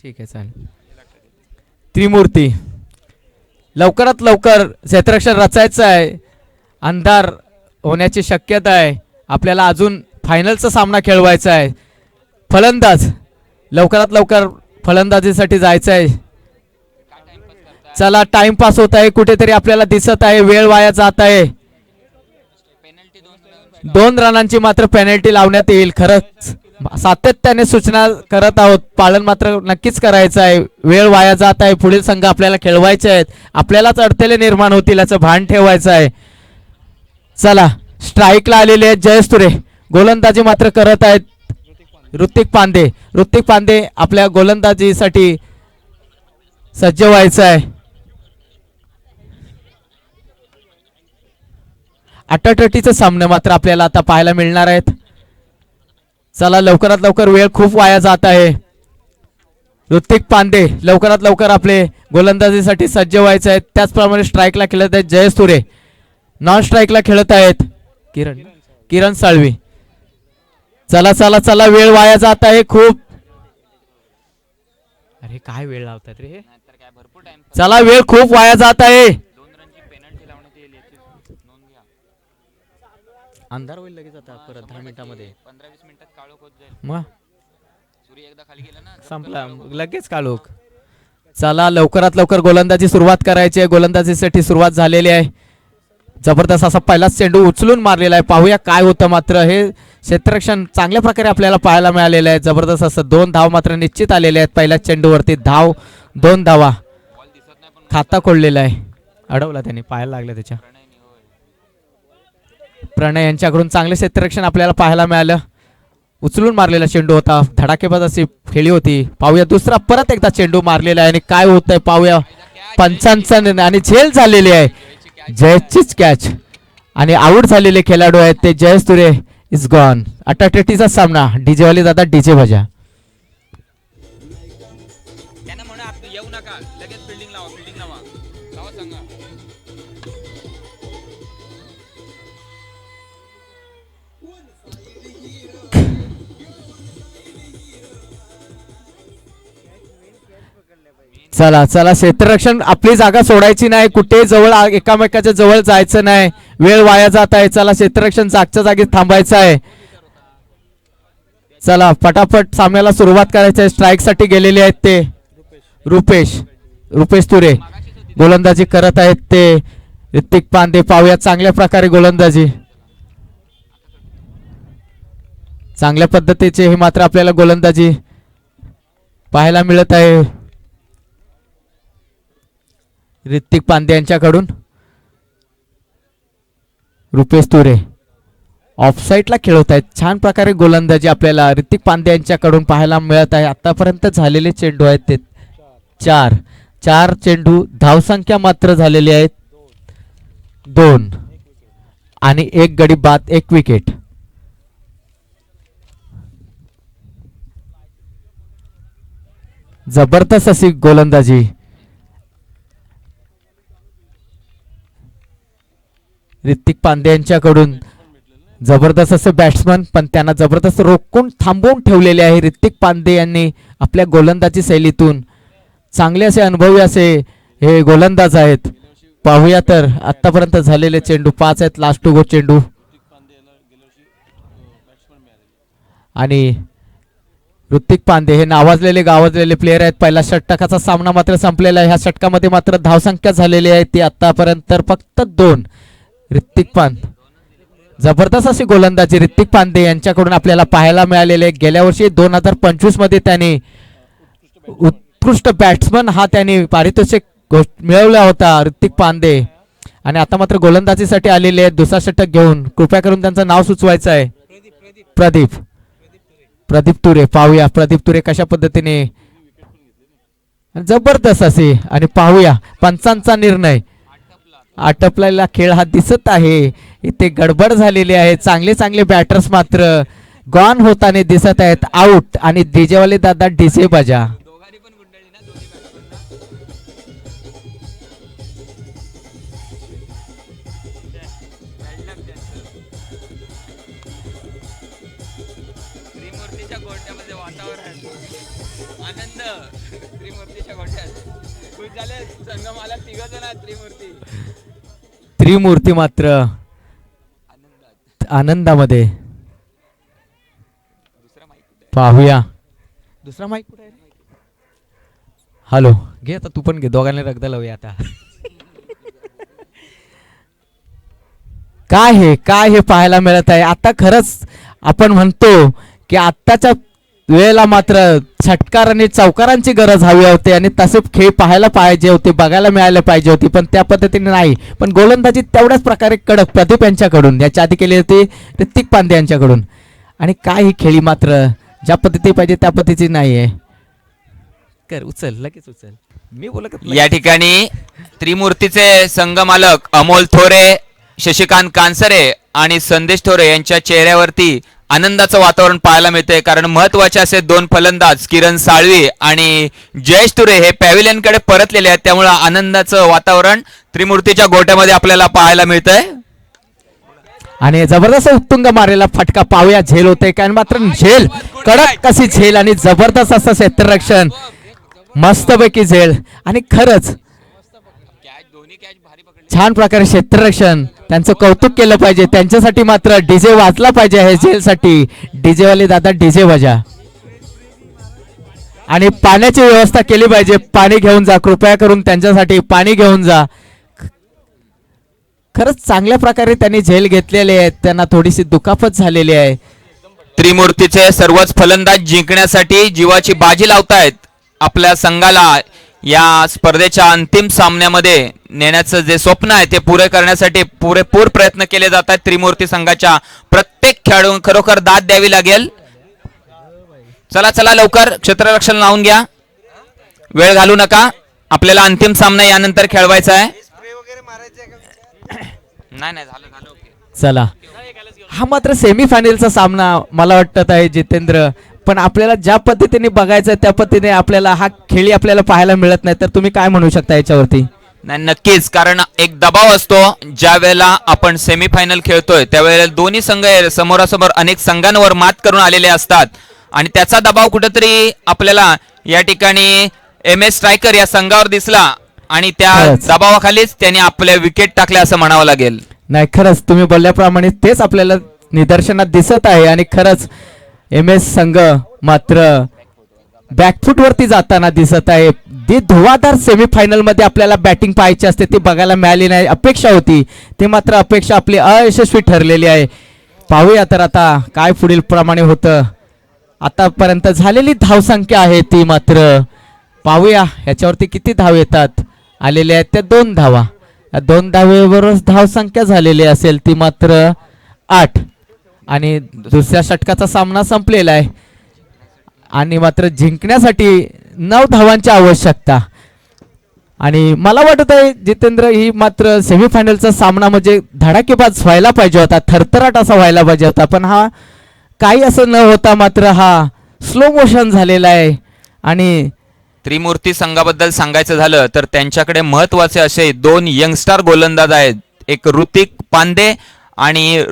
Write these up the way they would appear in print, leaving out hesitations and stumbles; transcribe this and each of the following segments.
ठीक आहे चालेल. त्रिमूर्ती लवकरात लवकर क्षेत्ररक्षण रचायचं आहे. अंधार होण्याची शक्यता आहे. आपल्याला अजून फायनलचा सामना खेळवायचा आहे. फलंदाज लवकरात लवकर फलंदाजीसाठी जायचं आहे. चला टाइमपास होत आहे कुठेतरी आपल्याला दिसत आहे. वेळ वाया जात आहे. 2 रनांची मात्र पेनल्टी लावण्यात येईल. खरंच सातत्याने सूचना करत आहोत. पालन मात्र नक्कीच करायचं आहे. वेळ वाया जात आहे. पुढील संघ आपल्याला खेळवायचे आहेत. आपल्यालाच अडथळे निर्माण होतील याचं भान ठेवायचं आहे. चला स्ट्राईकला आलेले आहेत जयेश तुरे. गोलंदाजी मात्र करत आहेत ऋतिक पांदे. ऋतिक पांदे आपल्या गोलंदाजीसाठी सज्ज व्हायचं आहे. अटाटटीचे सामने मात्र आपल्याला आता पाहायला मिळणार आहेत. चला लवकरात लवकर वेळ खूप वाया जात आहे. ऋतिक पांदे लवकरात लवकर आपले गोलंदाजीसाठी सज्ज व्हायचे आहेत. त्याचप्रमाणे स्ट्राईकला खेळत आहेत जयेश तुरे. नॉन स्ट्राईकला खेळत आहेत किरण साळवी. चला चला चला वेळ वाया जात आहे खूप. अरे काय वेळ लावतात रे. चला वेळ खूप वाया जात आहे. अंधार होईल लगेच आता परत 10 मिनिटांमध्ये. 15-20 मिनिटात काळोख होत जाईल. मग सूर्य एकदा खाली गेला ना संपला लगेच काळोख. चला लवकरात लवकर गोलंदाजी सुरुवात करायची आहे. गोलंदाजीसाठी सुरुवात झालेली आहे. जबरदस्त असा पहिलाच चेंडू उचलून मारलेला आहे. पाहूया काय होतं. मात्र हे क्षेत्ररक्षण चांगल्या प्रकारे आपल्याला पाहायला मिळालेलं आहे. जबरदस्त असं 2 धाव मात्र निश्चित आलेले आहेत. पहिल्याच चेंडूवरती 2 धावा. खाता खोललेला आहे. अडवला त्यांनी पाहायला लागलं त्याच्या. प्रणय यांच्याकडून चांगले क्षेत्ररक्षण आपल्याला पाहायला मिळालं. उचलून मारलेला चेंडू होता. धडाकेबाज अशी खेळी होती. पाहूया दुसरा परत एकदा चेंडू मारलेला आहे आणि काय होतंय पाहूया. पंचांचा आणि झेल झालेली आहे. जयेशचीच कॅच आणि आऊट झालेले खेळाडू आहेत ते जयेश तुरे इज गॉन. अटाटटीचा सामना. डीजे वाले दादा डीजे बजा. चला चला क्षेत्ररक्षण आपली जागा सोडायची नाही. कुठे जवळ एकामेकाच्या जवळ जायचं नाही. वेळ वाया जात आहे. चला क्षेत्ररक्षण जागच्या जागी थांबायचं आहे. चला फटाफट सामन्याला सुरुवात करायची आहे. स्ट्राईक साठी गेलेले आहेत ते रुपेश तुरे गोलंदाजी करत आहेत ते ऋतिक पांदे. पाहूया चांगल्या प्रकारे गोलंदाजी. चांगल्या पद्धतीचे हे मात्र आपल्याला गोलंदाजी पाहायला मिळत आहे ऋतिक पांदे यांच्याकडून. रुपेश तुरे ऑफसाईडला खेळवत आहेत. छान प्रकारे गोलंदाजी आपल्याला ऋतिक पांदे यांच्याकडून पाहायला मिळत आहे. आतापर्यंत झालेले चेंडू आहेत ते 4 चेंडू. धावसंख्या मात्र झालेली आहेत 2 आणि 1 गडी बाद 1 विकेट. जबरदस्त अशी गोलंदाजी ऋतिक पांदे यांच्याकडून. जबरदस्त असे बॅट्समन पण त्यांना जबरदस्त रोखून थांबवून ठेवलेले आहे ऋतिक पांदे यांनी आपल्या गोलंदाजी शैलीतून. चांगले असे अनुभवी असे हे गोलंदाज आहेत. पाहूया तर आतापर्यंत झालेले चेंडू 5 आहेत. लास्ट टू गो चेंडू आणि ऋतिक पांदे हे नावाजलेले गावाजलेले प्लेयर आहेत. पहिला षटकाचा सामना मात्र संपलेला आहे. ह्या षटकामध्ये मात्र धावसंख्या झालेली आहे ती आतापर्यंत फक्त 2. ऋतिक पांदे जबरदस्त अशी गोलंदाजी ऋतिक पांदे यांच्याकडून आपल्याला पाहायला मिळालेले. गेल्या वर्षी 2025 मध्ये त्यांनी उत्कृष्ट बॅट्समन हा त्यांनी पारितोषिक मिळवला होता ऋतिक पांदे. आणि आता मात्र गोलंदाजीसाठी आलेले आहेत दुसरा षटक घेऊन. कृपया करून त्यांचं नाव सुचवायचं आहे. प्रदीप तुरे. पाहूया प्रदीप तुरे कशा पद्धतीने जबरदस्त असे. आणि पाहूया पंचांचा निर्णय. आटपलेला खेळ हा दिसत आहे. इथे गडबड झालेली आहे. चांगले बॅटर्स मात्र गॉन होताना दिसत आहेत. आउट आणि डीजेवाले दादा डीजे बजा. आनंद त्रिमूर्तीच्या गोट्यात खुश झाले संघ मला तिघ जण त्रिमूर्ती त्रिमूर्ती मात्र आनंदामध्ये. पाहूया दुसरा माईक कुठे आहे? हॅलो घे आता तू पण घे दोघांना रगदा लावूया आता. काय हे पाहायला मिळत आहे आता. खरंच आपण म्हणतो की आत्ताच्या वेळेला मात्र षटकार आणि चौकारांची गरज हवी होती आणि तसे खेळ पाहायला पाहिजे होते, बघायला मिळायला पाहिजे होती, पण त्या पद्धतीने नाही. पण गोलंदाजी तेवढ्याच प्रकारे कडक प्रदीप यांच्याकडून, याच्या आधी केली होती ऋतिक पांडे यांच्याकडून. आणि काय ही खेळी मात्र ज्या पद्धती पाहिजे त्या पद्धतीची नाही आहे. कर उचल लगेच उचल. मी बोलत या ठिकाणी त्रिमूर्तीचे संघ मालक अमोल थोरे, शशिकांत कानसरे आणि संदेश थोरे यांच्या चेहऱ्यावरती आनंदाचं वातावरण पाहायला मिळतंय. कारण महत्वाचे असे दोन फलंदाज किरण साळवी आणि जयेश तुरे हे पॅव्हिलियनकडे परतलेले आहेत. त्यामुळे आनंदाचं वातावरण त्रिमूर्तीच्या गोट्यामध्ये आपल्याला पाहायला मिळतंय. आणि जबरदस्त उत्तुंग मारलेला फटका पाहूया. झेल होते काय मात्र झेल कडक कशी झेल आणि जबरदस्त असं क्षेत्ररक्षण मस्तपैकी झेल. आणि खरंच छान प्रकारे क्षेत्ररक्षण त्यांचं कौतुक केलं पाहिजे. त्यांच्यासाठी मात्र डीजे वाजला पाहिजे. आहे झेलसाठी डीजे वाले दादा डीजे वाजा. आणि पाण्याची व्यवस्था केली पाहिजे. पाणी घेऊन जा कृपया करून, त्यांच्यासाठी पाणी घेऊन जा. खरंच चांगल्या प्रकारे त्यांनी झेल घेतलेले आहेत. त्यांना थोडीशी दुखापत झालेली आहे. त्रिमूर्तीचे सर्वच फलंदाज जिंकण्यासाठी जीवाची बाजी लावतायत. आपल्या संघाला या स्पर्धेच्या अंतिम सामन्यामध्ये नेण्याचं जे स्वप्न आहे ते पुरे करण्यासाठी पुरेपूर प्रयत्न केले जात आहेत. त्रिमूर्ती संघाच्या प्रत्येक खेळाडू खरोखर दाद द्यावी लागेल. चला चला लवकर क्षेत्ररक्षण लावून घ्या, वेळ घालू नका. आपल्याला अंतिम सामना यानंतर खेळवायचा आहे. नाही नाही झालं झालं ओके. चला हा मात्र सेमीफायनलचा सामना मला वाटत आहे जितेंद्र. पण आपल्याला ज्या पद्धतीने बघायचं त्या पद्धतीने आपल्याला हा खेळी आपल्याला पाहायला मिळत नाही. तर तुम्ही काय म्हणू शकता याच्यावरती? नाही नक्कीच, कारण एक दबाव असतो ज्या वेळेला आपण सेमीफायनल खेळतोय त्यावेळेला दोन्ही संघ समोरासमोर अनेक संघांवर मात करून आलेले असतात आणि त्याचा दबाव कुठेतरी आपल्याला या ठिकाणी MS स्ट्रायकर या संघावर दिसला आणि त्या दबावाखालीच त्यांनी आपल्या विकेट टाकल्या असं म्हणावं लागेल. नाही खरंच तुम्ही बोलल्याप्रमाणे तेच आपल्याला निदर्शनात दिसत आहे. आणि खरंच MS संघ मात्र बॅकफूट वरती जाताना दिसत आहे. ती धुवाधार सेमीफायनल मध्ये आपल्याला बॅटिंग पाहायची असते ती बघायला मिळाली नाही. अपेक्षा होती ती मात्र अपेक्षा आपली अयशस्वी ठरलेली आहे. पाहूया तर आता काय पुढील प्रमाणे होतं. आतापर्यंत झालेली धावसंख्या आहे ती मात्र पाहूया ह्याच्यावरती किती धाव येतात. आलेल्या आहेत त्या 2 धावा. या 2 धावेवरच धावसंख्या झालेली असेल ती मात्र 8. आणि दुसऱ्या षटकाचा सामना संपलेला आहे आणि मात्र जिंकण्यासाठी 9 धावांची आवश्यकता. आणि मला वाटत आहे जितेंद्र ही मात्र सेमीफायनलचा सामना म्हणजे धडाकेबाज व्हायला पाहिजे होता, थरथराट असा व्हायला पाहिजे होता. पण हा काही असं न होता मात्र हा स्लो मोशन झालेला आहे. आणि त्रिमूर्ती संघाबद्दल सांगायचं झालं तर त्यांच्याकडे महत्वाचे असे 2 यंगस्टार गोलंदाज आहेत. एक ऋतिक पांडे आणि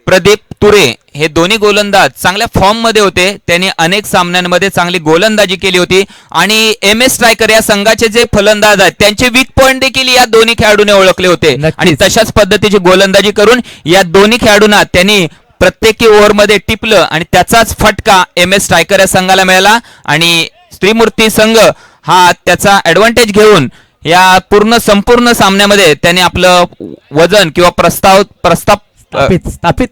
प्रदीप तुरे. हे दोन्ही गोलंदाज चांगल्या फॉर्म मध्ये होते. त्यांनी अनेक सामन्यांमध्ये चांगली गोलंदाजी केली होती. आणि MS स्ट्रायकर या संघाचे जे फलंदाज आहेत त्यांचे वीक पॉइंट देखील या दोन्ही खेळाडूने ओळखले होते. आणि तशाच पद्धतीची गोलंदाजी करून या दोन्ही खेळाडूंना त्यांनी प्रत्येकी ओव्हरमध्ये टिपलं आणि त्याचाच फटका MS स्ट्रायकर या संघाला मिळाला. आणि त्रिमूर्ती संघ हा त्याचा ऍडव्हान्टेज घेऊन या संपूर्ण सामन्यामध्ये त्यांनी आपलं वजन किंवा प्रस्ताव स्थापित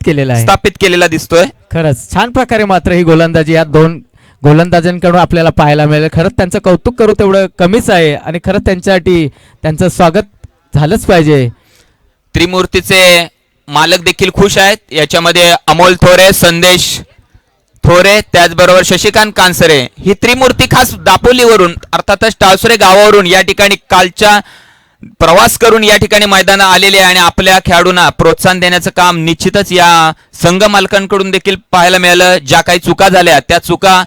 केलेला दिसतोय. खरंच छान प्रकारे मात्र ही गोलंदाजी या 2 गोलंदाजांकडून आपल्याला पाहायला मिळेल. खरंच त्यांचं कौतुक करू तेवढं कमीच आहे आणि खरंच त्यांच्यासाठी त्यांचं स्वागत झालंच पाहिजे. त्रिमूर्तीचे मालक देखील खुश आहेत. याच्यामध्ये अमोल थोरे, संदेश थोरे, त्याचबरोबर शशिकांत कानसरे. ही त्रिमूर्ती खास दापोलीवरून अर्थातच टाळसुरे गावावरून या ठिकाणी कालच्या प्रवास करून या ठिकाणी मैदानात आलेले आणि आपल्या खेळाडूंना प्रोत्साहन देण्याचं काम निश्चितच या संघ मालकांकडून देखील पाहायला मिळालं. ज्या काही चुका झाल्या त्या चुका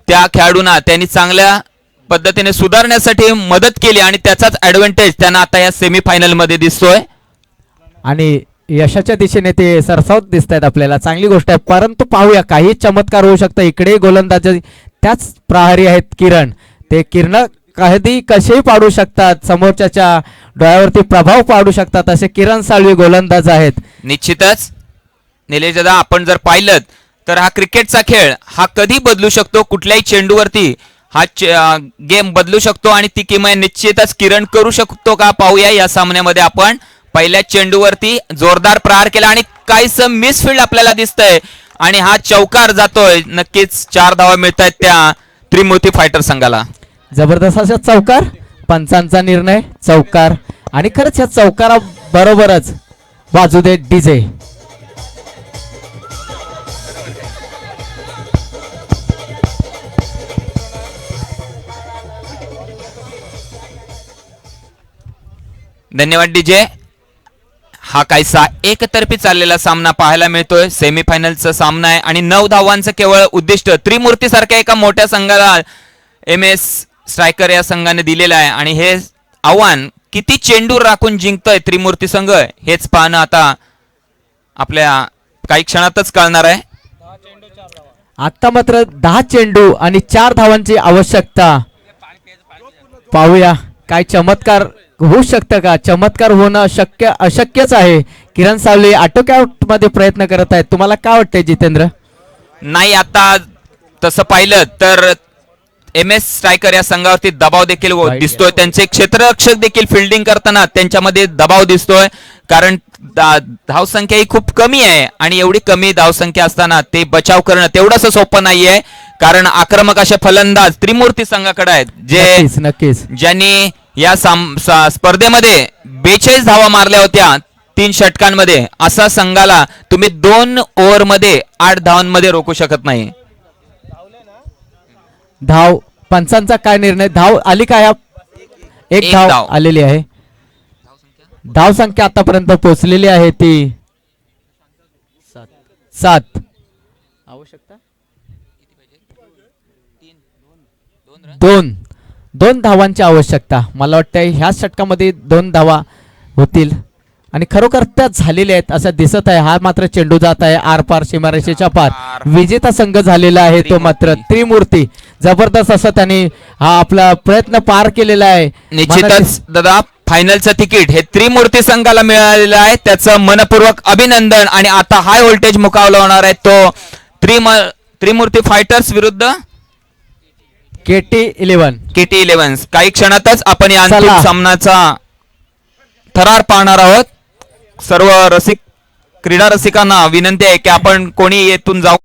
त्या खेळाडूंना त्यांनी चांगल्या पद्धतीने सुधारण्यासाठी मदत केली आणि त्याचाच ऍडव्हान्टेज त्यांना आता या सेमीफायनल मध्ये दिसतोय. आणि यशाच्या दिशेने ते सरसावत दिसत आहेत आपल्याला, चांगली गोष्ट आहे. परंतु पाहूया काही चमत्कार होऊ शकतं. इकडे गोलंदाज त्याच प्रहरी आहेत किरण, ते किरण कधी कसेही पाडू शकतात, समोरच्या डोळ्यावरती प्रभाव पाडू शकतात, असे किरण साळवी गोलंदाज आहेत. निश्चितच निलेश दादा, आपण जर पाहिलं तर हा क्रिकेटचा खेळ हा कधी बदलू शकतो, कुठल्याही चेंडूवरती हा गेम बदलू शकतो आणि ती किमया निश्चितच किरण करू शकतो का पाहूया. या सामन्यामध्ये आपण पहिल्या चेंडूवरती जोरदार प्रहार केला आणि काहीसं मिसफिल्ड आपल्याला दिसतंय आणि हा चौकार जातोय. नक्कीच 4 धावा मिळत आहेत त्या त्रिमूर्ती फायटर संघाला. जबरदस्त असा चौकार, पंचांचा निर्णय चौकार, आणि खरंच या चौकारा बरोबरच वाजू दे डीजे. धन्यवाद डीजे. हा काहीसा एकतर्फी चाललेला सामना पाहायला मिळतोय. सेमीफायनलचा सामना आहे आणि 9 धावांचं केवळ उद्दिष्ट त्रिमूर्ती सारख्या एका मोठ्या संघाला MS स्ट्रायकर या संघाने दिलेलं आहे आणि हे आव्हान किती चेंडू राखून जिंकतोय त्रिमूर्ती संघ हेच पाहणं आता आपल्या काही क्षणातच कळणार आहे. आता मात्र 10 चेंडू आणि 4 धावांची आवश्यकता. पाहूया काय चमत्कार होऊ शकतं का. चमत्कार होणं अशक्यच आहे. किरण सावले आटोक्याउट मध्ये प्रयत्न करत आहेत. तुम्हाला काय वाटतंय जितेंद्र? नाही, आता तसं पाहिलं तर MS स्ट्रायकर या संघावरती दबाव देखील दिसतोय. त्यांचे क्षेत्ररक्षक देखील फिल्डिंग करताना त्यांच्यामध्ये दबाव दिसतोय, कारण धावसंख्या ही खूप कमी आहे आणि एवढी कमी धावसंख्या असताना ते बचाव करणं तेवढंसं सोपं नाहीये, कारण आक्रमक असे फलंदाज त्रिमूर्ती संघाकडे आहेत जे नक्कीच ज्यांनी या स्पर्धेमध्ये 42 धावा मारल्या होत्या 3 षटकांमध्ये. असा संघाला तुम्ही 2 ओव्हरमध्ये 8 धावांमध्ये रोखू शकत नाही. धाव पंचांचा काय निर्णय? धाव आली का? एक धाव आलेली आहे. धाव संख्या आतापर्यंत पोहोचलेली आहे ती 7. आवश्यकता 2 धावांची आवश्यकता. मला वाटतंय ह्या षटकामध्ये 2 धावा होतील आणि खरोखर त्या झालेल्या आहेत असं दिसत आहे. हा मात्र चेंडू जात आहे आरपार सीमारेषेच्या पार. विजेता संघ झालेला आहे तो मात्र त्रिमूर्ती. जबरदस्त असं त्यांनी हा आपला प्रयत्न पार केलेला आहे. निश्चितच दादा, फायनलचं तिकीट हे त्रिमूर्ती संघाला मिळालेलं आहे, त्याचं मनपूर्वक अभिनंदन. आणि आता हाय व्होल्टेज मुकाबला होणार आहे तो त्रिमूर्ती फायटर्स विरुद्ध KT11. काही क्षणातच आपण या अंतिम सामन्याचा थरार पाहणार आहोत. सर्व क्रीडा रसिकांना विनंती आहे की आपण कोणी येथून जाऊ